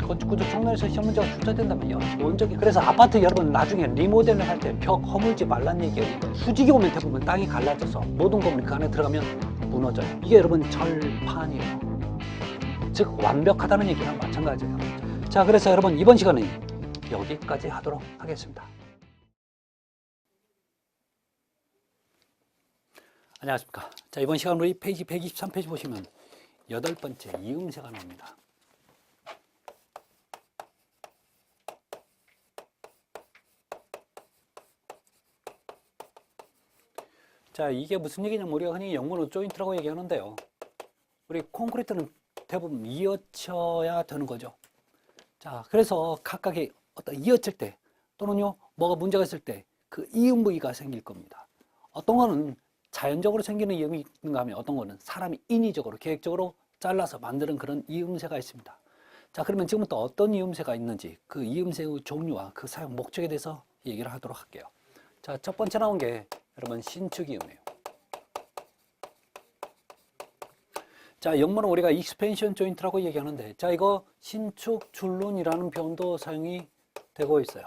건축구조 총론에서 시험 문제가 출제된다면요. 원적이 그래서 아파트 여러분 나중에 리모델링 할 때 벽 허물지 말란 얘기예요. 수직이 오면 대부분 땅이 갈라져서 모든 건물이 그 안에 들어가면 무너져요. 이게 여러분 절판이에요. 즉 완벽하다는 얘기랑 마찬가지예요. 자, 그래서 여러분 이번 시간은 여기까지 하도록 하겠습니다. 안녕하십니까. 자, 이번 시간 우리 페이지 123페이지 보시면 8번째 이음새가 나옵니다. 자, 이게 무슨 얘기냐면 우리가 흔히 영문으로 조인트라고 얘기하는데요. 우리 콘크리트는 대부분 이어쳐야 되는 거죠. 자, 그래서 각각의 어떤 이어칠 때 또는요, 뭐가 문제가 있을 때 그 이음 부위가 생길 겁니다. 어떤 거는 자연적으로 생기는 이음이 있는가 하면 어떤 거는 사람이 인위적으로 계획적으로 잘라서 만드는 그런 이음새가 있습니다. 자, 그러면 지금부터 어떤 이음새가 있는지 그 이음새의 종류와 그 사용 목적에 대해서 얘기를 하도록 할게요. 자, 첫 번째 나온 게 여러분 신축이음이에요. 자, 영문은 우리가 익스펜션 조인트라고 얘기하는데, 자, 이거 신축 줄눈이라는 표현도 사용이 되고 있어요.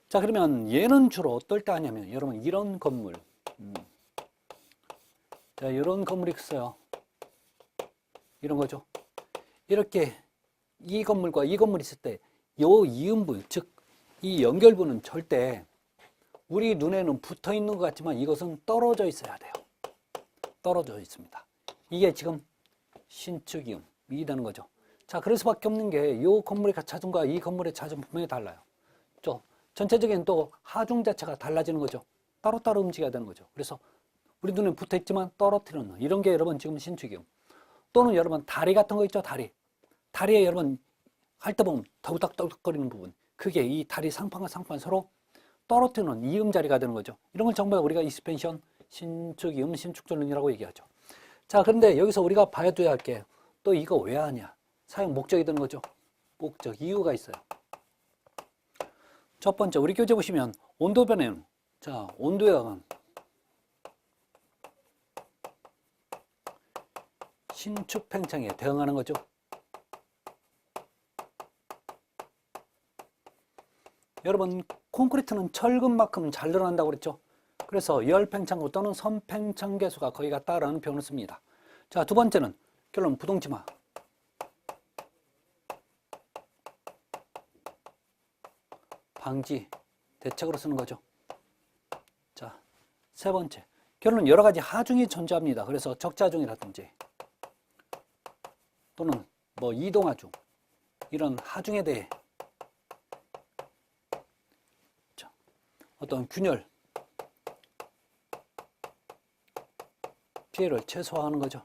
자, 그러면 얘는 주로 어떨 때 하냐면 여러분 이런 건물, 자, 이런 건물이 있어요. 이런 거죠. 이렇게 이 건물과 이 건물이 있을 때 요 이음부, 즉 이 연결부는 절대 우리 눈에는 붙어 있는 것 같지만 이것은 떨어져 있어야 돼요. 떨어져 있습니다. 이게 지금 신축이음이 되는 거죠. 자, 그럴 수밖에 없는 게 이 건물의 차중과 이 건물의 차중 분명히 달라요. 또 전체적인 또 하중 자체가 달라지는 거죠. 따로따로 움직여야 되는 거죠. 그래서 우리 눈에 붙어 있지만 떨어뜨리는 이런 게 여러분 지금 신축이음. 또는 여러분 다리 같은 거 있죠, 다리. 다리에 여러분 할 때 보면 더덕더덕거리는 부분. 그게 이 다리 상판과 상판 서로 떨어뜨리는 이음 자리가 되는 거죠. 이런 걸 정말 우리가 익스펜션, 신축이음, 신축전륜이라고 얘기하죠. 자, 그런데 여기서 우리가 봐줘야 할 게 또 이거 왜 하냐? 사용 목적이 되는 거죠. 목적, 이유가 있어요. 첫 번째, 우리 교재 보시면 온도 변화는, 자, 온도의 강은 신축 팽창에 대응하는 거죠. 여러분, 콘크리트는 철근만큼 잘 늘어난다고 그랬죠. 그래서 열팽창구 또는 선팽창 계수가 거의 같다라는 표현을 씁니다. 자, 두 번째는 결론 부동침화. 방지 대책으로 쓰는 거죠. 자, 세 번째 결론은 여러 가지 하중이 존재합니다. 그래서 적자중이라든지 또는 뭐 이동하중 이런 하중에 대해 어떤 균열 피해를 최소화하는 거죠.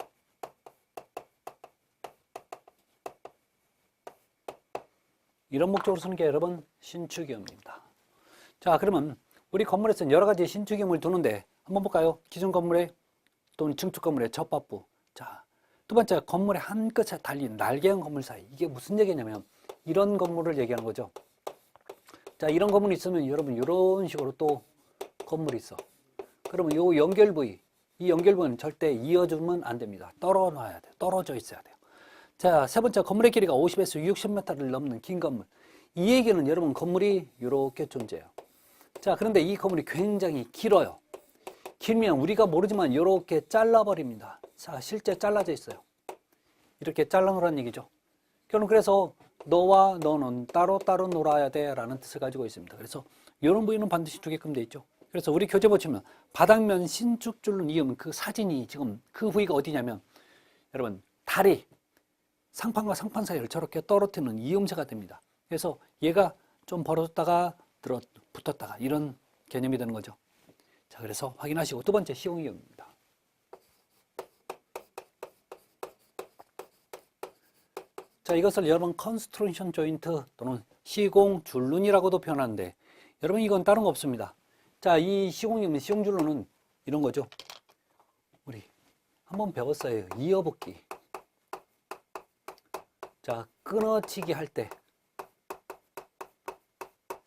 이런 목적으로 쓰는 게 여러분 신축이음입니다. 자, 그러면 우리 건물에서는 여러 가지 신축이음을 두는데 한번 볼까요? 기존 건물의 또는 증축 건물의 접합부. 자, 두 번째 건물의 한 끝에 달린 날개형 건물 사이. 이게 무슨 얘기냐면 이런 건물을 얘기하는 거죠. 자, 이런 건물이 있으면 여러분 이런 식으로 또 건물이 있어. 그러면 이 연결 부위, 이 연결 부위는 절대 이어주면 안 됩니다. 떨어놔야 돼요. 떨어져 있어야 돼요. 자, 세 번째 건물의 길이가 50에서 60m를 넘는 긴 건물. 이 얘기는 여러분 건물이 이렇게 존재해요. 자, 그런데 이 건물이 굉장히 길어요. 길면 우리가 모르지만 이렇게 잘라버립니다. 자, 실제 잘라져 있어요. 이렇게 잘라놓으라는 얘기죠. 결론 그래서 너와 너는 따로따로 놀아야 돼 라는 뜻을 가지고 있습니다. 그래서 이런 부위는 반드시 두게끔 돼 있죠. 그래서 우리 교재 보시면 바닥면 신축줄눈 이음 그 사진이 지금 그 부위가 어디냐면 여러분 다리 상판과 상판 사이를 저렇게 떨어뜨리는 이음새가 됩니다. 그래서 얘가 좀 벌어졌다가 붙었다가 이런 개념이 되는 거죠. 자, 그래서 확인하시고 두 번째 시공이음입니다. 자, 이것을 여러분 컨스트럭션 조인트 또는 시공 줄눈이라고도 표현하는데 여러분 이건 다른 거 없습니다. 자, 이 시공이음, 시공줄눈은 이런 거죠. 우리 한번 배웠어요. 이어붙기. 자, 끊어치기 할 때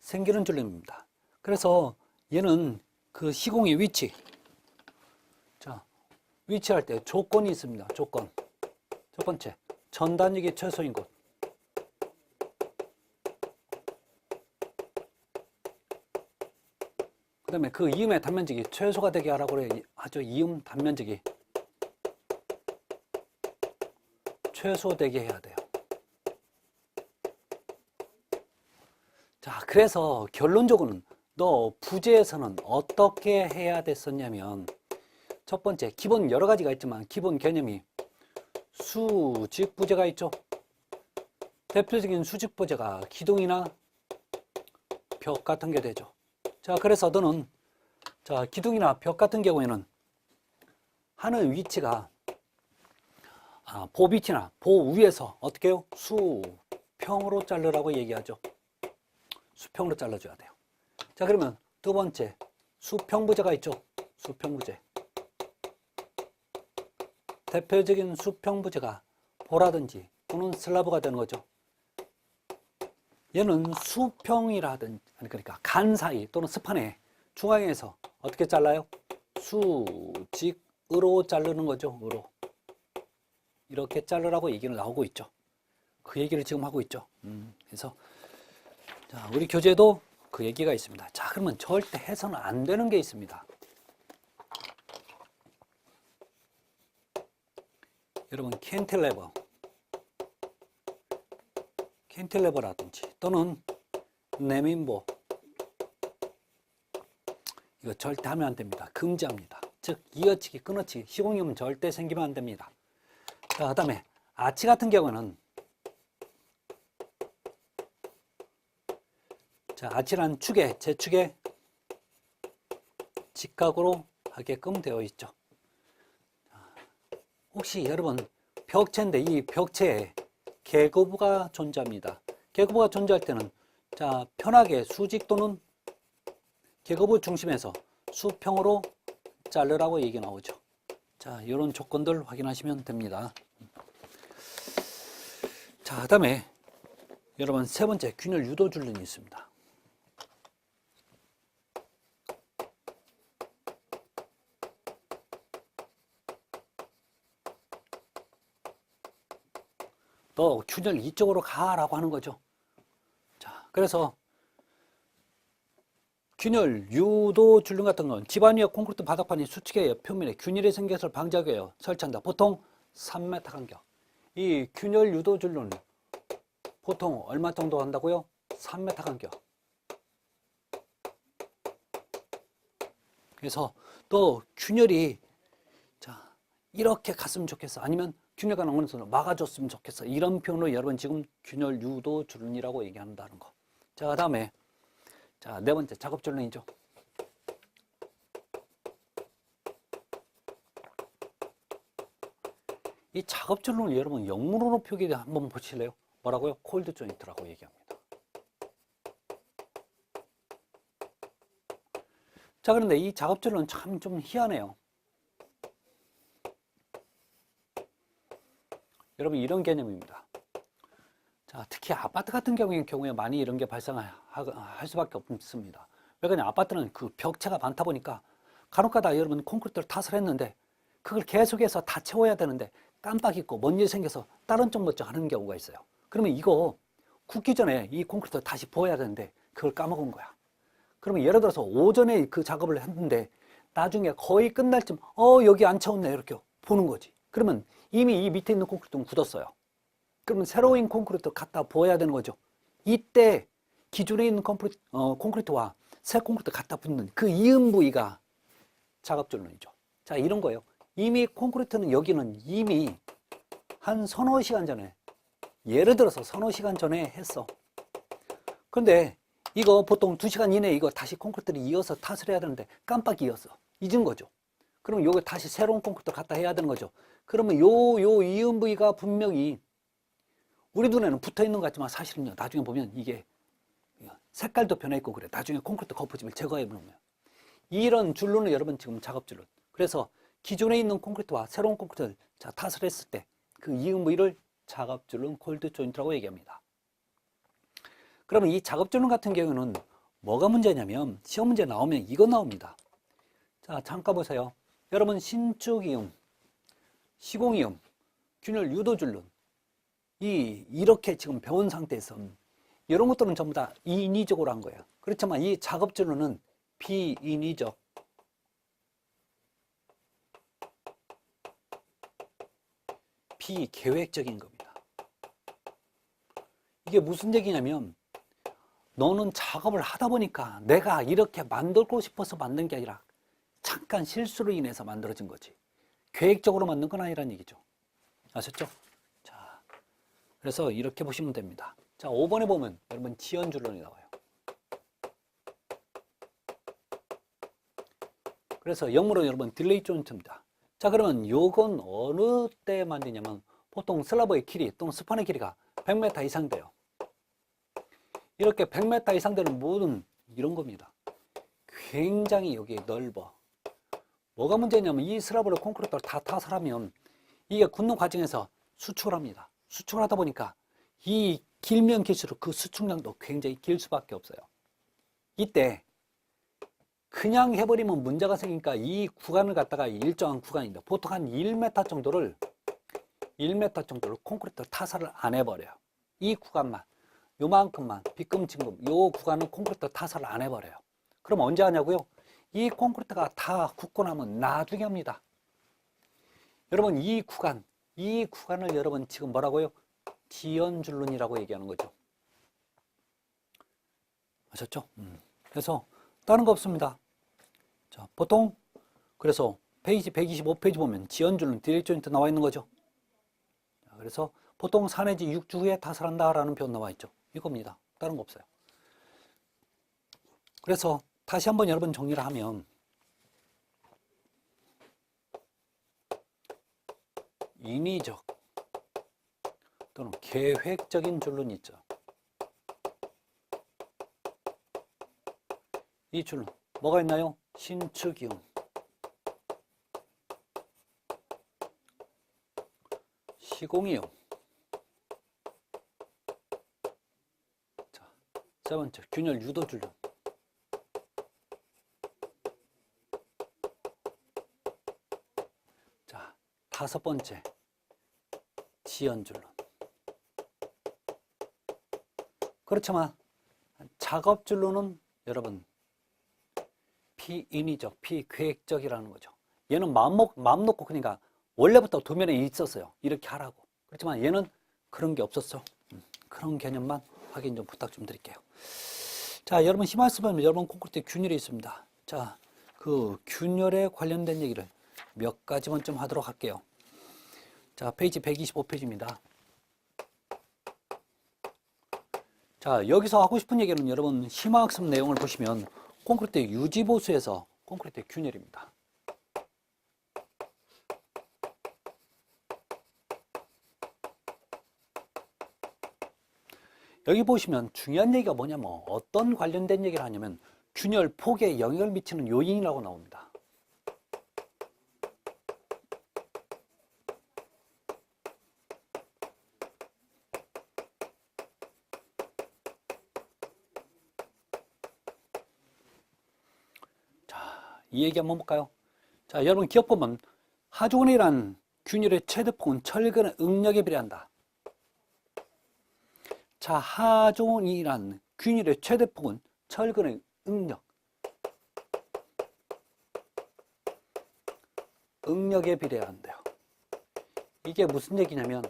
생기는 줄눈입니다. 그래서 얘는 그 시공의 위치. 자, 위치할 때 조건이 있습니다. 조건. 첫 번째, 전단역이 최소인 곳. 그 다음에 그 이음의 단면적이 최소가 되게 하라고 하죠. 이음 단면적이 최소되게 해야 돼요. 자, 그래서 결론적으로는 너 부재에서는 어떻게 해야 됐었냐면, 첫 번째, 기본 여러 가지가 있지만 기본 개념이 수직 부재가 있죠. 대표적인 수직 부재가 기둥이나 벽 같은 게 되죠. 자, 그래서 너는 자, 기둥이나 벽 같은 경우에는 하는 위치가 보 밑이나 보 위에서 어떻게 해요? 수평으로 자르라고 얘기하죠. 수평으로 잘라줘야 돼요. 자, 그러면 두 번째, 수평부재가 있죠. 수평부재. 대표적인 수평부재가 보라든지 또는 슬라브가 되는 거죠. 얘는 수평이라든지, 그러니까 간 사이 또는 스판의 중앙에서 어떻게 잘라요? 수직으로 자르는 거죠. 으로. 이렇게 자르라고 얘기를 나오고 있죠. 그 얘기를 지금 하고 있죠. 그래서 자, 우리 교재에도 그 얘기가 있습니다. 자, 그러면 절대 해서는 안 되는 게 있습니다. 여러분, 캔틸레버라든지 또는 내민보, 이거 절대 하면 안 됩니다. 금지합니다. 즉 이어치기, 끊어치기, 시공이면 절대 생기면 안 됩니다. 자, 그 다음에 아치 같은 경우는, 자, 아치란 축에, 제축에 직각으로 하게끔 되어 있죠. 혹시 여러분 벽체인데 이 벽체에 계거부가 존재합니다. 계거부가 존재할 때는 자, 편하게 수직 또는 계거부 중심에서 수평으로 자르라고 얘기 나오죠. 자, 이런 조건들 확인하시면 됩니다. 자, 그 다음에 여러분 세 번째, 균열 유도 줄눈이 있습니다. 너 균열 이쪽으로 가라고 하는 거죠. 자, 그래서 균열 유도 줄눈 같은 건 집안 위에 콘크리트 바닥판이 수축의 표면에 균열이 생겨서 방지하기 위해 설치한다. 보통 3m 간격. 이 균열 유도 줄눈 보통 얼마 정도 한다고요? 3m 간격. 그래서 또 균열이 자, 이렇게 갔으면 좋겠어. 아니면 균열가 나오는 손으로 막아줬으면 좋겠어. 이런 표현으로 여러분 지금 균열 유도 줄눈이라고 얘기한다는 거. 자, 그 다음에 자, 네 번째, 작업 줄눈이죠. 이 작업 줄눈을 여러분 영문으로 표기 한번 보실래요? 뭐라고요? 콜드 조인트라고 얘기합니다. 자, 그런데 이 작업 줄눈은 참 좀 희한해요. 여러분 이런 개념입니다. 자, 특히 아파트 같은 경우에 많이 이런 게 발생할 수밖에 없습니다. 왜 그러냐? 아파트는 그 벽체가 많다 보니까 간혹가다 여러분 콘크리트를 탓을 했는데 그걸 계속해서 다 채워야 되는데 깜빡 잊고 먼 일이 생겨서 다른 쪽 먼저 하는 경우가 있어요. 그러면 이거 굳기 전에 이 콘크리트를 다시 부어야 되는데 그걸 까먹은 거야. 그러면 예를 들어서 오전에 그 작업을 했는데 나중에 거의 끝날 쯤 여기 안 채웠네 이렇게 보는 거지. 그러면 이미 이 밑에 있는 콘크리트는 굳었어요. 그러면 새로운 콘크리트 갖다 부어야 되는 거죠. 이때 기존에 있는 콘크리트와 새 콘크리트 갖다 붓는 그 이음 부위가 작업 줄눈이죠. 자, 이런 거예요. 이미 콘크리트는 여기는 이미 한 서너 시간 전에, 예를 들어서 서너 시간 전에 했어. 그런데 이거 보통 2시간 이내에 이거 다시 콘크리트를 이어서 탓을 해야 되는데 깜빡 이었어. 잊은 거죠. 그럼 요거 다시 새로운 콘크리트 갖다 해야 되는 거죠. 그러면 요 이음 부위가 분명히 우리 눈에는 붙어 있는 것 같지만 사실은요, 나중에 보면 이게 색깔도 변해 있고 그래. 나중에 콘크리트 거푸집을 제거해 보면 이런 줄눈은 여러분 지금 작업 줄눈. 그래서 기존에 있는 콘크리트와 새로운 콘크리트를 자, 탓을 했을 때 그 이음 부위를 작업 줄눈 콜드 조인트라고 얘기합니다. 그러면 이 작업 줄눈 같은 경우는 뭐가 문제냐면 시험 문제 나오면 이거 나옵니다. 자, 잠깐 보세요. 여러분 신축이음, 시공이음, 균열 유도 줄눈 이렇게 지금 배운 상태에서 이런 것들은 전부 다 인위적으로 한 거예요. 그렇지만 이 작업준로는 비인위적, 비계획적인 겁니다. 이게 무슨 얘기냐면 너는 작업을 하다 보니까 내가 이렇게 만들고 싶어서 만든 게 아니라 잠깐 실수로 인해서 만들어진 거지. 계획적으로 만든 건 아니란 얘기죠. 아셨죠? 자, 그래서 이렇게 보시면 됩니다. 자, 5번에 보면 여러분 지연줄론이 나와요. 그래서 영문으로 여러분 딜레이 조인트입니다. 자, 그러면 요건 어느 때 만드냐면 보통 슬라브의 길이 또는 스판의 길이가 100m 이상 돼요. 이렇게 100m 이상 되는 모든 이런 겁니다. 굉장히 여기 넓어. 뭐가 문제냐면 이 슬라브를 콘크리트를 다 타설하면 이게 굳는 과정에서 수축을 합니다. 수축을 하다 보니까 이 길면 길수록 그 수축량도 굉장히 길 수밖에 없어요. 이때 그냥 해버리면 문제가 생기니까 이 구간을 갖다가 일정한 구간입니다. 보통 한 1m 정도를 콘크리트를 타설을 안 해버려요. 이 구간만, 요만큼만, 빗금진금, 요 구간은 콘크리트 타설을 안 해버려요. 그럼 언제 하냐고요? 이 콘크리트가 다 굳고 나면 나중에 합니다. 여러분 이 구간을 여러분 지금 뭐라고요? 지연줄론이라고 얘기하는 거죠. 아셨죠? 그래서 다른 거 없습니다. 자, 보통 그래서 페이지 125페이지 보면 지연줄론 딜레이 조인트 나와 있는 거죠. 자, 그래서 보통 4 내지 6주 후에 타설한다라는 표현 나와 있죠. 이겁니다. 다른 거 없어요. 그래서 다시 한번 여러분 정리를 하면 인위적 또는 계획적인 줄론이 있죠. 이 줄론 뭐가 있나요? 신축이음, 시공이음. 자, 세 번째 균열 유도 줄론. 자, 다섯 번째 지연줄론. 그렇지만 작업줄론은 여러분 비인위적, 비계획적이라는 거죠. 얘는 마음 놓고 그러니까 원래부터 도면에 있었어요. 이렇게 하라고. 그렇지만 얘는 그런 게 없었어. 그런 개념만 확인 좀 부탁 좀 드릴게요. 자, 여러분 심할수 보면 여러분 콘크리트에 균열이 있습니다. 자, 그 균열에 관련된 얘기를 몇 가지만 좀 하도록 할게요. 자, 페이지 125페이지입니다. 자, 여기서 하고 싶은 얘기는 여러분 심화학습 내용을 보시면 콘크리트 유지보수에서 콘크리트 균열입니다. 여기 보시면 중요한 얘기가 뭐냐면 어떤 관련된 얘기를 하냐면 균열 폭에 영향을 미치는 요인이라고 나옵니다. 이 얘기 한번 볼까요? 자, 여러분 기억 보면 하중원이란 균열의 최대폭은 철근의 응력에 비례한다. 자, 하중원이란 균열의 최대폭은 철근의 응력에 비례한대요. 이게 무슨 얘기냐면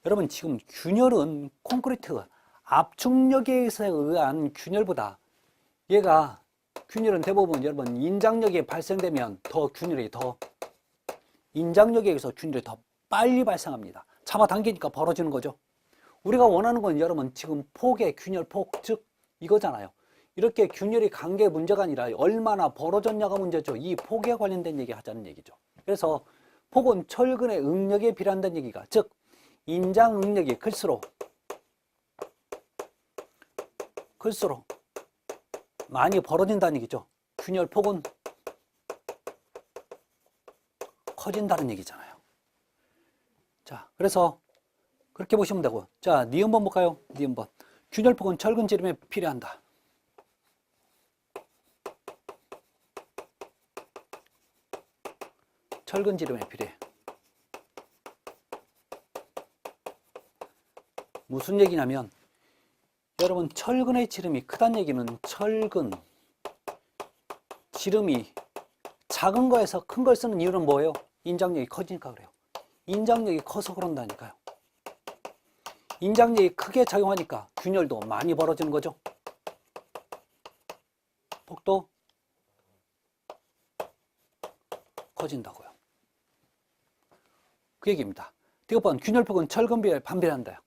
여러분 지금 균열은 콘크리트 압축력에 의한 균열보다 얘가 균열은 대부분 여러분 인장력이 발생되면 인장력에 의해서 균열이 더 빨리 발생합니다. 잡아당기니까 벌어지는 거죠. 우리가 원하는 건 여러분 지금 폭의 균열 폭, 즉 이거잖아요. 이렇게 균열이 간 게 문제가 아니라 얼마나 벌어졌냐가 문제죠. 이 폭에 관련된 얘기 하자는 얘기죠. 그래서 폭은 철근의 응력에 비례한다는 얘기가, 즉 인장 응력이 클수록 많이 벌어진다는 얘기죠. 균열 폭은 커진다는 얘기잖아요. 자, 그래서 그렇게 보시면 되고, 자, 니은번 볼까요? 니은번. 균열 폭은 철근 지름에 비례한다. 철근 지름에 비례. 무슨 얘기냐면 여러분 철근의 지름이 크다는 얘기는 철근 지름이 작은 거에서 큰 걸 쓰는 이유는 뭐예요? 인장력이 커지니까 그래요. 인장력이 커서 그런다니까요. 인장력이 크게 작용하니까 균열도 많이 벌어지는 거죠. 폭도 커진다고요. 그 얘기입니다. 이번 균열폭은 철근비에 반비례한다.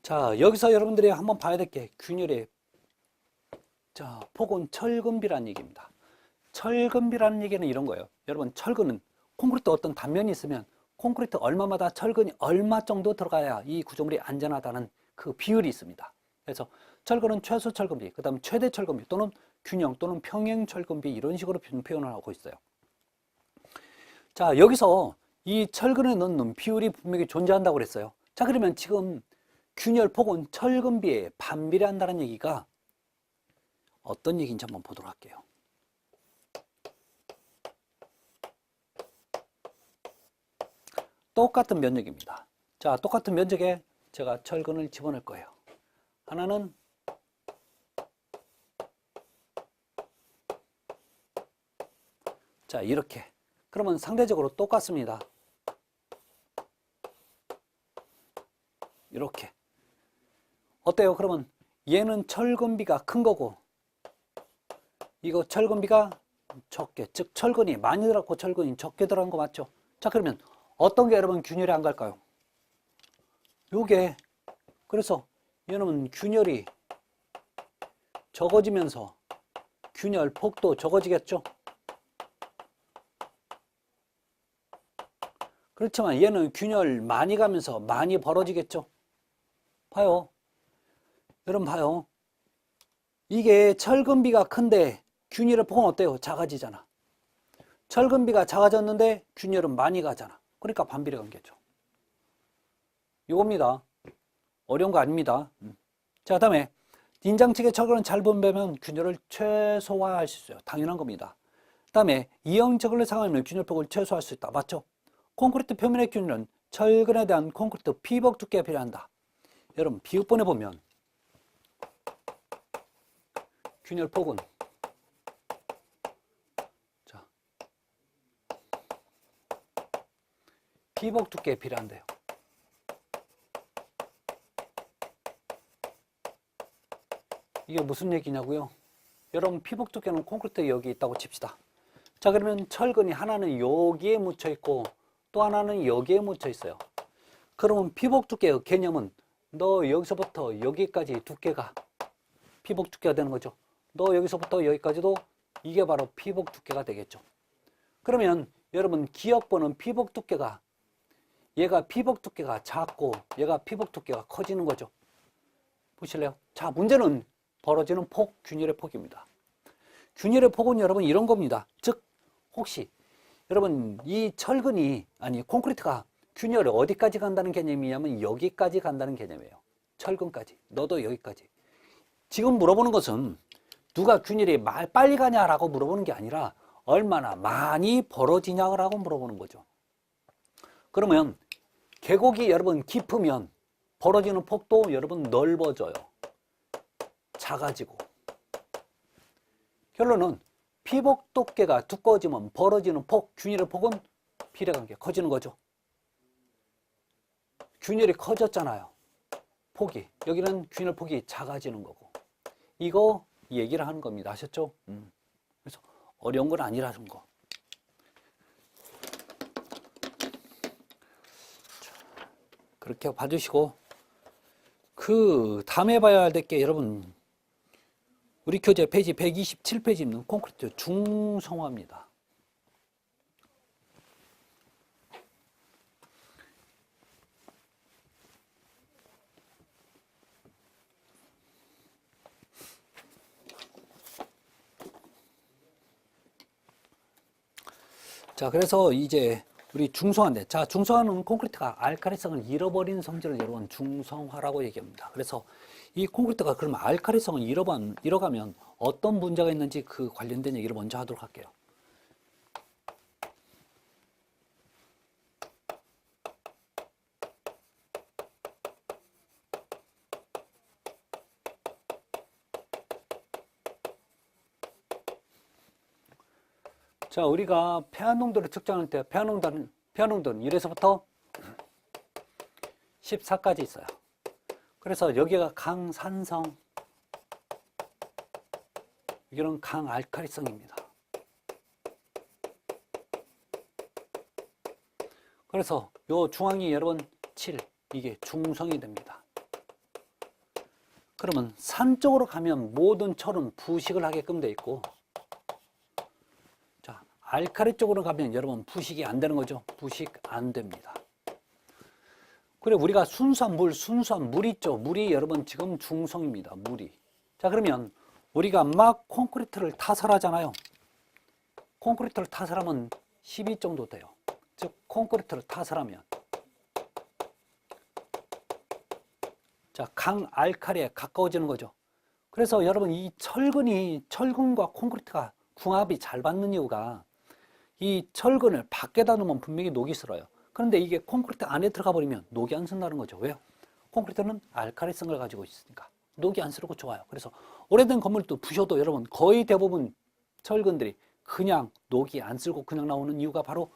자, 여기서 여러분들이 한번 봐야 될 게 균열의 폭은 철근비라는 얘기입니다. 철근비라는 얘기는 이런 거예요. 여러분 철근은 콘크리트 어떤 단면이 있으면 콘크리트 얼마마다 철근이 얼마 정도 들어가야 이 구조물이 안전하다는 그 비율이 있습니다. 그래서 철근은 최소 철근비, 그 다음 최대 철근비 또는 균형 또는 평행 철근비 이런 식으로 표현을 하고 있어요. 자, 여기서 이 철근에 넣는 비율이 분명히 존재한다고 그랬어요. 자, 그러면 지금 균열폭은 철근비에 반비례한다는 얘기가 어떤 얘기인지 한번 보도록 할게요. 똑같은 면적입니다. 자, 똑같은 면적에 제가 철근을 집어넣을 거예요. 하나는 자, 이렇게. 그러면 상대적으로 똑같습니다. 이렇게. 어때요? 그러면 얘는 철근비가 큰 거고 이거 철근비가 적게, 즉 철근이 많이 들어갔고 철근이 적게 들어간 거 맞죠? 자, 그러면 어떤 게 여러분 균열이 안 갈까요? 요게. 그래서 여러분 균열이 적어지면서 균열 폭도 적어지겠죠? 그렇지만 얘는 균열 많이 가면서 많이 벌어지겠죠? 봐요. 여러분 봐요. 이게 철근비가 큰데 균열의 폭은 어때요? 작아지잖아. 철근비가 작아졌는데 균열은 많이 가잖아. 그러니까 반비례 관계죠. 이겁니다. 어려운 거 아닙니다. 자, 그 다음에 인장 측의 철근은 잘 분배하면 균열을 최소화할 수 있어요. 당연한 겁니다. 그 다음에 이형 철근을 사용하면 균열폭을 최소화할 수 있다. 맞죠? 콘크리트 표면의 균열은 철근에 대한 콘크리트 피복 두께가 필요한다. 여러분 비읍번에 보면 균열폭은 자, 피복 두께에 필요한데요. 이게 무슨 얘기냐고요? 여러분 피복 두께는 콘크리트 여기 있다고 칩시다. 자, 그러면 철근이 하나는 여기에 묻혀 있고 또 하나는 여기에 묻혀 있어요. 그러면 피복 두께의 개념은 너 여기서부터 여기까지 두께가 피복 두께가 되는 거죠. 너 여기서부터 여기까지도 이게 바로 피복 두께가 되겠죠. 그러면 여러분 기역보는 피복 두께가 얘가 피복 두께가 작고 얘가 피복 두께가 커지는 거죠. 보실래요? 자, 문제는 벌어지는 폭, 균열의 폭입니다. 균열의 폭은 여러분 이런 겁니다. 즉 혹시 여러분 이 철근이 아니 콘크리트가 균열이 어디까지 간다는 개념이냐면 여기까지 간다는 개념이에요. 철근까지. 너도 여기까지. 지금 물어보는 것은 누가 균열이 빨리 가냐라고 물어보는 게 아니라 얼마나 많이 벌어지냐라고 물어보는 거죠. 그러면 계곡이 여러분 깊으면 벌어지는 폭도 여러분 넓어져요. 작아지고. 결론은 피복 두께가 두꺼워지면 벌어지는 폭, 균열의 폭은 비례관계 커지는 거죠. 균열이 커졌잖아요. 폭이. 여기는 균열 폭이 작아지는 거고. 이거 얘기를 하는 겁니다. 아셨죠? 그래서 어려운 건 아니라는 거. 그렇게 봐주시고 그 다음에 봐야 될 게 여러분 우리 교재 페이지 127페이지 있는 콘크리트 중성화입니다. 자, 그래서 이제 우리 중성화인데, 자, 중성화는 콘크리트가 알카리성을 잃어버린 성질을 여러분 중성화라고 얘기합니다. 그래서 이 콘크리트가 그러면 알카리성을 잃어가면 어떤 문제가 있는지 그 관련된 얘기를 먼저 하도록 할게요. 자, 우리가 폐암 농도를 측정할 때 폐암 농도는 1에서부터 14까지 있어요. 그래서 여기가 강산성, 여기는 강알칼리성입니다. 그래서 요 중앙이 여러분 7, 이게 중성이 됩니다. 그러면 산 쪽으로 가면 모든 철은 부식을 하게끔 돼 있고, 자, 알칼리 쪽으로 가면 여러분 부식이 안 되는 거죠. 부식 안 됩니다. 그래, 우리가 순수한 물 있죠. 물이 여러분 지금 중성입니다. 물이. 자, 그러면 우리가 막 콘크리트를 타설하잖아요. 콘크리트를 타설하면 12 정도 돼요. 즉 콘크리트를 타설하면, 자, 강알칼리에 가까워지는 거죠. 그래서 여러분 이 철근과 콘크리트가 궁합이 잘 받는 이유가, 이 철근을 밖에다 놓으면 분명히 녹이 슬어요. 그런데 이게 콘크리트 안에 들어가 버리면 녹이 안 쓴다는 거죠. 왜요? 콘크리트는 알칼리성을 가지고 있으니까 녹이 안 쓰고 좋아요. 그래서 오래된 건물도 부셔도 여러분 거의 대부분 철근들이 그냥 녹이 안 쓸고 그냥 나오는 이유가 바로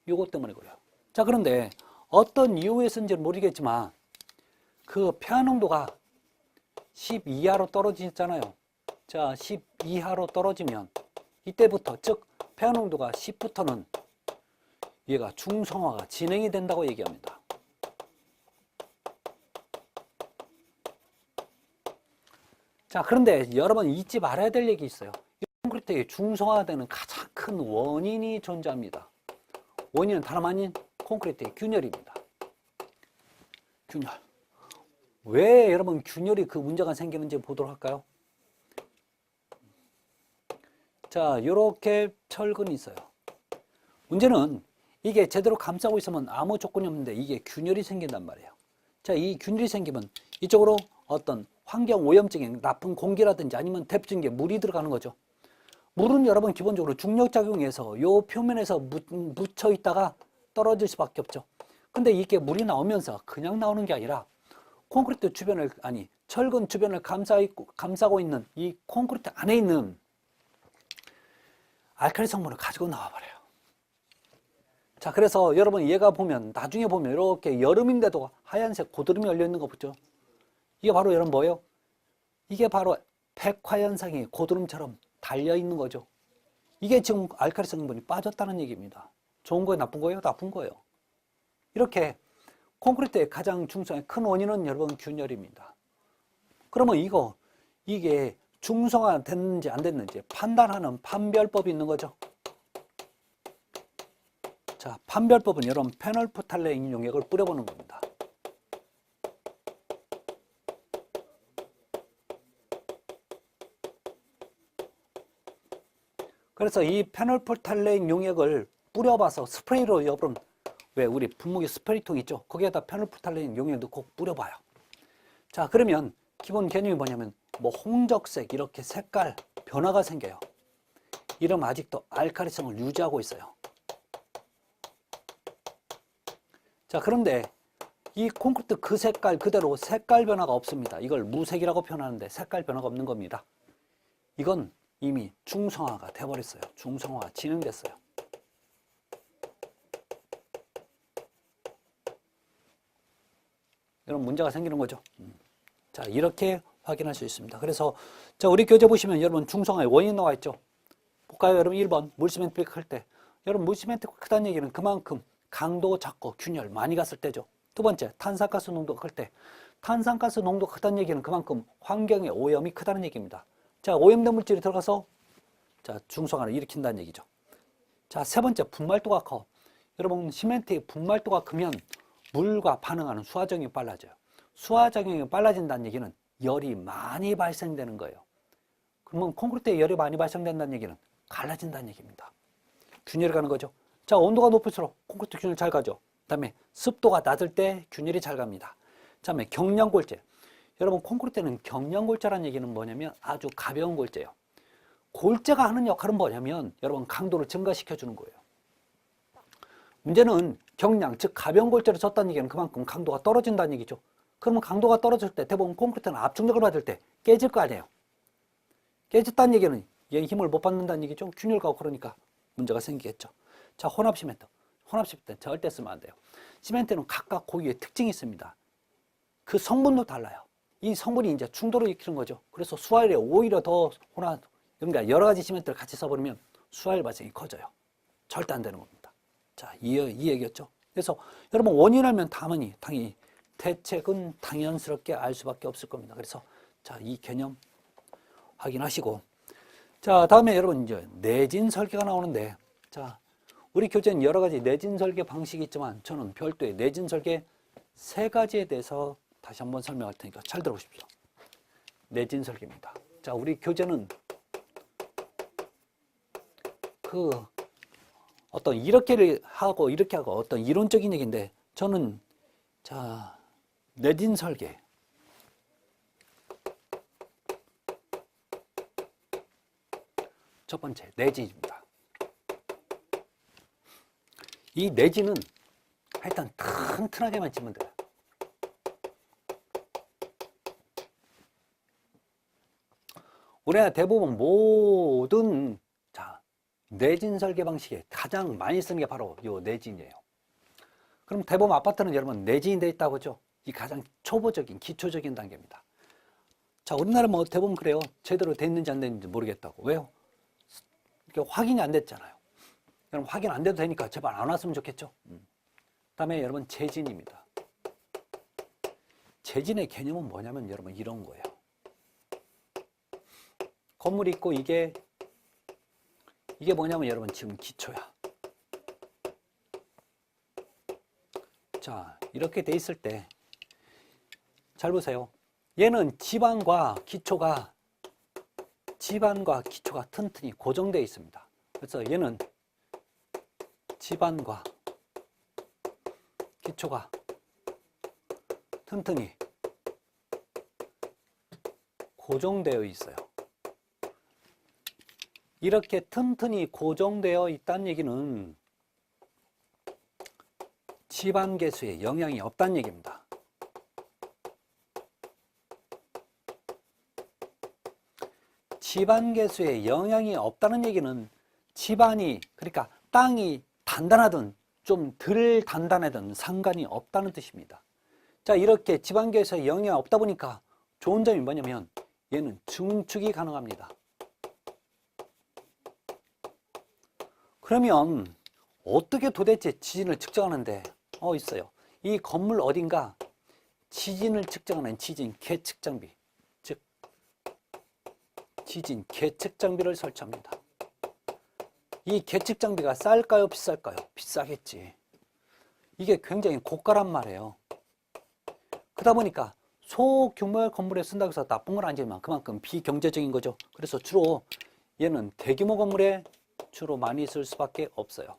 요것 때문이고요. 자, 그런데 어떤 이유에서인지는 모르겠지만 그 폐암 농도가 10 이하로 떨어지잖아요. 자, 10 이하로 떨어지면 이때부터, 즉 폐암 농도가 10부터는 얘가 중성화가 진행이 된다고 얘기합니다. 자, 그런데 여러분 잊지 말아야 될 얘기 있어요. 이 콘크리트의 중성화되는 가장 큰 원인이 존재합니다. 원인은 다름 아닌 콘크리트의 균열입니다. 균열. 왜 여러분 균열이 그 문제가 생기는지 보도록 할까요? 자, 이렇게 철근이 있어요. 문제는 이게 제대로 감싸고 있으면 아무 조건이 없는데 이게 균열이 생긴단 말이에요. 자, 이 균열이 생기면 이쪽으로 어떤 환경 오염증인 나쁜 공기라든지 아니면 대표적인 게 물이 들어가는 거죠. 물은 여러분 기본적으로 중력작용해서 요 표면에서 묻혀 있다가 떨어질 수밖에 없죠. 근데 이게 물이 나오면서 그냥 나오는 게 아니라 콘크리트 주변을, 아니 철근 주변을 감싸고 있는 이 콘크리트 안에 있는 알칼리 성분을 가지고 나와버려요. 자, 그래서 여러분 얘가 보면, 나중에 보면 이렇게 여름인데도 하얀색 고드름이 열려있는 거 보죠. 이게 바로 여러분 뭐예요? 이게 바로 백화현상이 고드름처럼 달려있는 거죠. 이게 지금 알칼리 성분이 빠졌다는 얘기입니다. 좋은 거예요? 나쁜 거예요? 나쁜 거예요. 이렇게 콘크리트의 가장 중성의 큰 원인은 여러분 균열입니다. 그러면 이게 중성화 됐는지 안 됐는지 판단하는 판별법이 있는 거죠. 자, 판별법은 여러분 페놀프탈레인 용액을 뿌려보는 겁니다. 그래서 이 페놀프탈레인 용액을 뿌려봐서 스프레이로 여러분, 왜 우리 분무기 스프레이통 있죠? 거기에다 페놀프탈레인 용액 넣고 뿌려봐요. 자, 그러면 기본 개념이 뭐냐면 뭐 홍적색 이렇게 색깔 변화가 생겨요. 이러면 아직도 알칼리성을 유지하고 있어요. 자, 그런데 이 콘크리트 그 색깔 그대로 색깔 변화가 없습니다. 이걸 무색이라고 표현하는데 색깔 변화가 없는 겁니다. 이건 이미 중성화가 돼버렸어요. 중성화가 진행됐어요. 이런 문제가 생기는 거죠. 자, 이렇게 확인할 수 있습니다. 그래서 자, 우리 교재 보시면 여러분 중성화의 원인 나와 있죠. 볼까요? 여러분 1번 물시멘트가 클 때, 여러분 물시멘트가 크다는 얘기는 그만큼 강도 작고 균열 많이 갔을 때죠. 두 번째, 탄산가스 농도가 클 때, 탄산가스 농도가 크다는 얘기는 그만큼 환경의 오염이 크다는 얘기입니다. 자, 오염된 물질이 들어가서 자, 중성화를 일으킨다는 얘기죠. 자, 세 번째, 분말도가 커. 여러분 시멘트의 분말도가 크면 물과 반응하는 수화작용이 빨라져요. 수화작용이 빨라진다는 얘기는 열이 많이 발생되는 거예요. 그러면 콘크리트에 열이 많이 발생된다는 얘기는 갈라진다는 얘기입니다. 균열이 가는 거죠. 자, 온도가 높을수록 콘크리트 균열 잘 가죠. 그다음에 습도가 낮을 때 균열이 잘 갑니다. 그다음에 경량골재. 여러분, 콘크리트는 경량골재라는 얘기는 뭐냐면 아주 가벼운 골재예요. 골재가 하는 역할은 뭐냐면 여러분, 강도를 증가시켜 주는 거예요. 문제는 경량, 즉 가벼운 골재를 쳤다는 얘기는 그만큼 강도가 떨어진다는 얘기죠. 그러면 강도가 떨어질 때 대부분 콘크리트는 압축력을 받을 때 깨질 거 아니에요. 깨졌다는 얘기는 얘 힘을 못 받는다는 얘기죠. 균열 가고 그러니까 문제가 생기겠죠. 자, 혼합 시멘트. 혼합 시멘트는 절대 쓰면 안 돼요. 시멘트는 각각 고유의 특징이 있습니다. 그 성분도 달라요. 이 성분이 이제 충돌을 일으키는 거죠. 그래서 수화율이 오히려 더 혼합, 그러니까 여러 가지 시멘트를 같이 써버리면 수화율 발생이 커져요. 절대 안 되는 겁니다. 자, 이 얘기였죠. 그래서 여러분, 원인 알면 당연히 대책은 당연스럽게 알 수밖에 없을 겁니다. 그래서 자, 이 개념 확인하시고, 자, 다음에 여러분 이제 내진 설계가 나오는데, 자, 우리 교재는 여러 가지 내진 설계 방식이 있지만 저는 별도의 내진 설계 3가지에 대해서 다시 한번 설명할 테니까 잘 들어보십시오. 내진 설계입니다. 자, 우리 교재는 그 어떤 이렇게 하고 어떤 이론적인 얘기인데, 저는 자, 내진 설계 첫 번째 내진입니다. 이 내진은 일단 튼튼하게만 치면 돼요. 우리나라 대부분 모든 자, 내진 설계 방식에 가장 많이 쓰는 게 바로 이 내진이에요. 그럼 대부분 아파트는 여러분 내진이 돼 있다고 하죠. 이 가장 초보적인 기초적인 단계입니다. 자, 우리나라 뭐 대부분 그래요. 제대로 됐는지 안 됐는지 모르겠다고. 왜요? 이게 확인이 안 됐잖아요. 여러분, 확인 안 돼도 되니까 제발 안 왔으면 좋겠죠. 그다음에 여러분 재진입니다. 재진의 개념은 뭐냐면 여러분 이런 거예요. 건물이 있고 이게 뭐냐면 여러분 지금 기초야. 자, 이렇게 돼 있을 때 잘 보세요. 얘는 지반과 기초가 튼튼히 고정되어 있습니다. 그래서 얘는 지반과 기초가 튼튼히 고정되어 있어요. 이렇게 튼튼히 고정되어 있다는 얘기는 지반 개수에 영향이 없다는 얘기입니다. 지반 개수에 영향이 없다는 얘기는 지반이, 그러니까 땅이 단단하든 좀 덜 단단하든 상관이 없다는 뜻입니다. 자, 이렇게 지반 개수에 영향이 없다 보니까 좋은 점이 뭐냐면 얘는 증축이 가능합니다. 그러면 어떻게 도대체 지진을 측정하는데 있어요. 이 건물 어딘가 지진을 측정하는 지진 계측 장비, 즉 지진 계측 장비를 설치합니다. 이 계측 장비가 쌀까요, 비쌀까요? 비싸겠지. 이게 굉장히 고가란 말이에요. 그러다 보니까 소규모의 건물에 쓴다고 해서 나쁜 건 아니지만 그만큼 비경제적인 거죠. 그래서 주로 얘는 대규모 건물에 주로 많이 쓸 수밖에 없어요.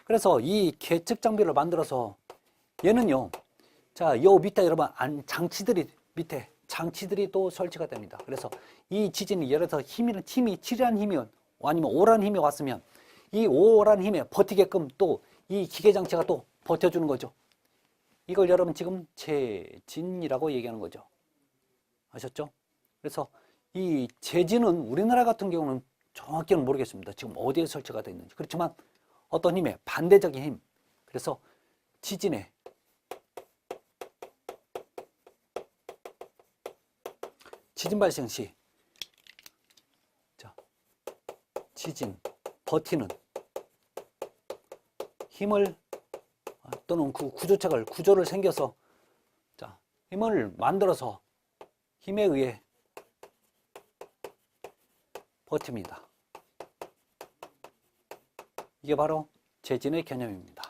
그래서 이 계측 장비를 만들어서 얘는요, 자, 요 밑에 여러분 밑에 장치들이 또 설치가 됩니다. 그래서 이 지진이 예를 들어서 힘이 7이라는 힘이 아니면 5라는 힘이 왔으면 이 5라는 힘에 버티게끔 또 이 기계 장치가 또 버텨주는 거죠. 이걸 여러분 지금 재진이라고 얘기하는 거죠. 아셨죠? 그래서 이 재진은 우리나라 같은 경우는 정확히는 모르겠습니다. 지금 어디에 설치가 되어 있는지. 그렇지만 어떤 힘에 반대적인 힘. 그래서 지진에 지진 발생 시 자, 지진 버티는 힘을 또는 그 구조를 생겨서 자, 힘을 만들어서 힘에 의해 버팁니다. 이게 바로 재진의 개념입니다.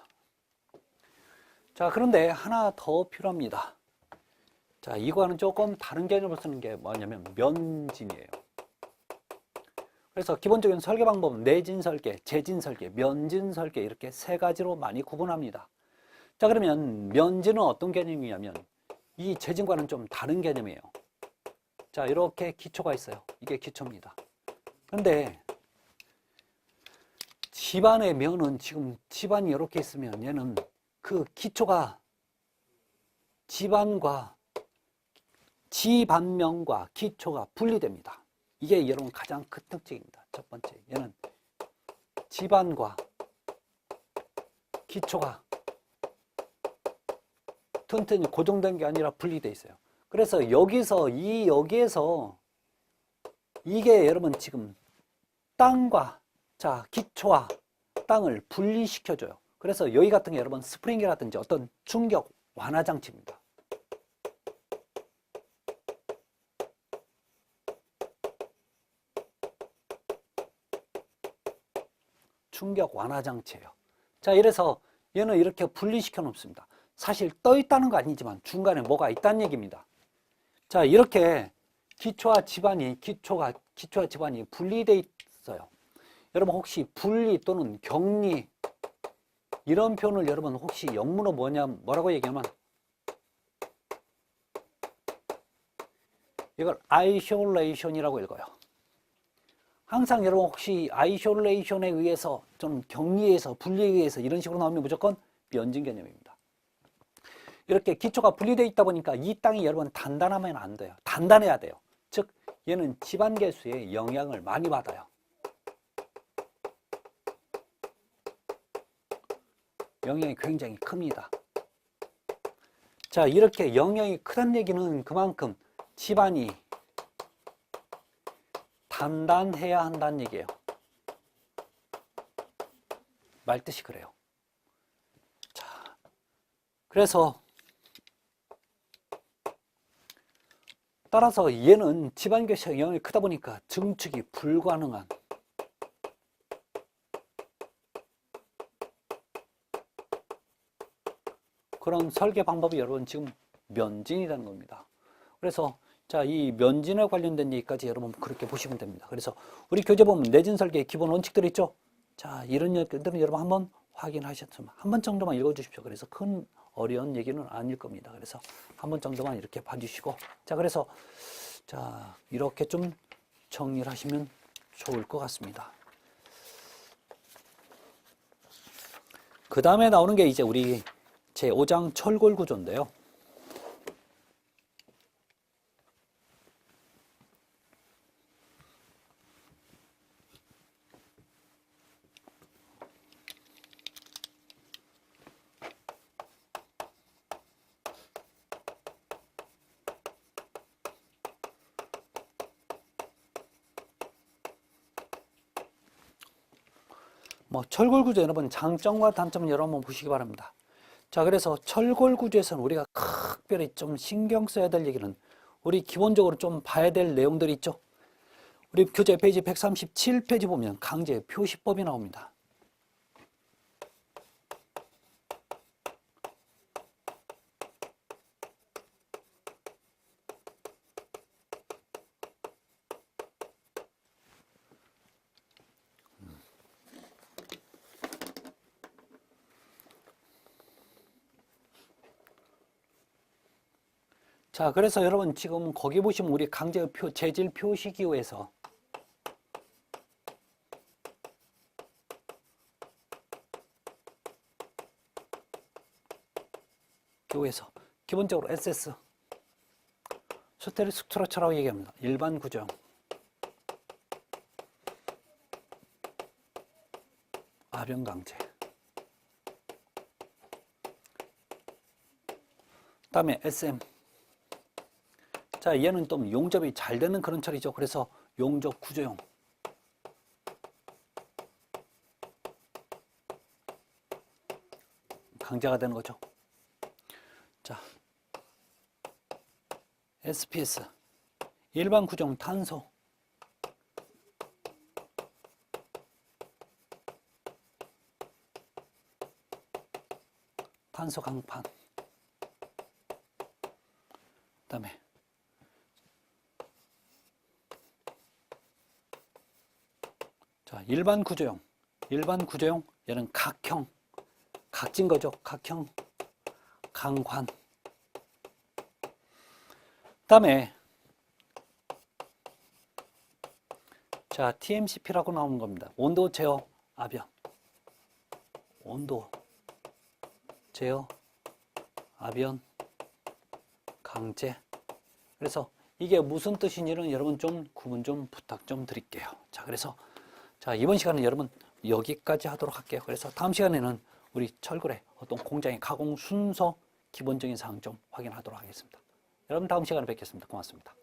자, 그런데 하나 더 필요합니다. 자, 이거와는 조금 다른 개념을 쓰는 게 뭐냐면 면진이에요. 그래서 기본적인 설계 방법은 내진 설계, 재진 설계, 면진 설계 이렇게 세 가지로 많이 구분합니다. 자, 그러면 면진은 어떤 개념이냐면 이 재진과는 좀 다른 개념이에요. 자, 이렇게 기초가 있어요. 이게 기초입니다. 그런데 집안의 면은 지금 집안이 이렇게 있으면 얘는 그 기초가 집안과 지반면과 기초가 분리됩니다. 이게 여러분 가장 큰 특징입니다. 첫 번째, 얘는 집안과 기초가 튼튼히 고정된 게 아니라 분리되어 있어요. 그래서 여기에서 이게 여러분 지금 땅과 자 기초와 땅을 분리시켜줘요. 그래서 여기 같은 게 여러분 스프링이라든지 어떤 충격 완화 장치입니다. 충격 완화 장치예요. 자, 이래서 얘는 이렇게 분리시켜 놓습니다. 사실 떠 있다는 거 아니지만 중간에 뭐가 있다는 얘기입니다. 자, 이렇게 기초와 집안이 분리되어 있어요. 여러분 혹시 분리 또는 격리 이런 표현을 여러분 혹시 영문으로 뭐라고 얘기하면 이걸 아이솔레이션이라고 읽어요. 항상 여러분 혹시 아이솔레이션에 의해서 좀 격리해서 분리에 의해서 이런 식으로 나오면 무조건 면진 개념입니다. 이렇게 기초가 분리되어 있다 보니까 이 땅이 여러분 단단하면 안 돼요. 단단해야 돼요. 즉 얘는 집안 개수에 영향을 많이 받아요. 영향이 굉장히 큽니다. 자, 이렇게 영향이 크다는 얘기는 그만큼 집안이 단단해야 한다는 얘기예요. 말뜻이 그래요. 자, 그래서 따라서 얘는 집안 개수에 영향이 크다 보니까 증축이 불가능한 그런 설계 방법이 여러분 지금 면진이라는 겁니다. 그래서 자, 이 면진에 관련된 얘기까지 여러분 그렇게 보시면 됩니다. 그래서 우리 교재 보면 내진 설계의 기본 원칙들 있죠? 자, 이런 얘기들은 여러분 한번 확인하셨으면 한 번 정도만 읽어주십시오. 그래서 큰 어려운 얘기는 아닐 겁니다. 그래서 한 번 정도만 이렇게 봐주시고 자, 그래서 자, 이렇게 좀 정리를 하시면 좋을 것 같습니다. 그 다음에 나오는 게 이제 우리 제5장 철골 구조인데요. 철골 구조 여러분 장점과 단점을 여러 번 보시기 바랍니다. 자, 그래서 철골 구조에서는 우리가 특별히 좀 신경 써야 될 얘기는 우리 기본적으로 좀 봐야 될 내용들이 있죠. 우리 교재 페이지 137페이지 보면 강제 표시법이 나옵니다. 자, 그래서 여러분 지금 거기 보시면 우리 재질 표시기호에서 기본적으로 SS 스트럭처라고 얘기합니다. 일반 구조, 아변 강제, 그다음에 SM. 자, 얘는 또 용접이 잘 되는 그런 처리죠. 그래서 용접 구조용. 강제가 되는 거죠. 자, SPS. 일반 구조용 탄소. 탄소 강판. 그다음에 자, 일반 구조형. 얘는 각형. 각진 거죠. 각형. 강관. 그다음에 자, TMCP라고 나오는 겁니다. 온도, 제어, 압연. 온도, 제어, 압연, 강제. 그래서 이게 무슨 뜻인지는 여러분 좀 구분 좀 부탁 좀 드릴게요. 자, 그래서 자, 이번 시간은 여러분 여기까지 하도록 할게요. 그래서 다음 시간에는 우리 철거래 어떤 공장의 가공 순서 기본적인 사항 좀 확인하도록 하겠습니다. 여러분 다음 시간에 뵙겠습니다. 고맙습니다.